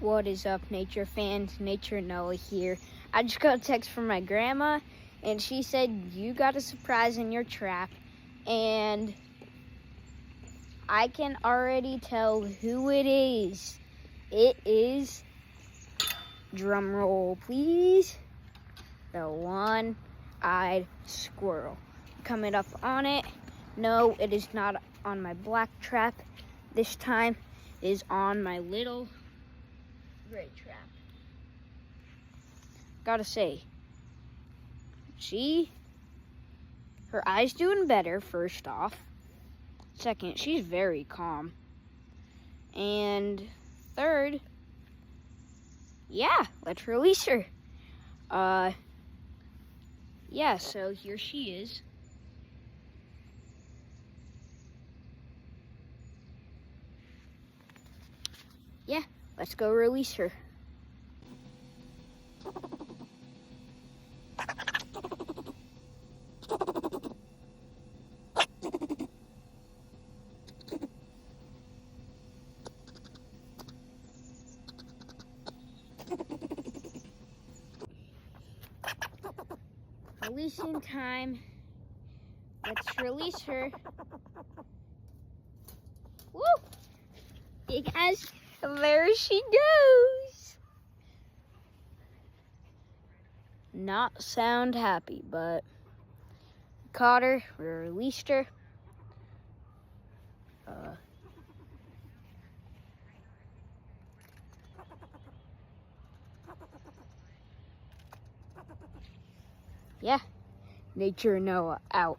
What is up, nature fans? Nature Noah here. I just got a text from my grandma, and she said you got a surprise in your trap, and I can already tell who it is. It is, drum roll please, the one-eyed squirrel. Coming up on it. No, it is not on my black trap. This time it is on my little gray trap. Gotta say, her eye's doing better, first off. Second, she's very calm. And third, yeah, let's release her. Yeah, so here she is. Yeah, let's go release her. Releasing time. Let's release her. Woo! You guys, there she goes. Not sound happy, but caught her, we released her. Yeah, Nature Noah out.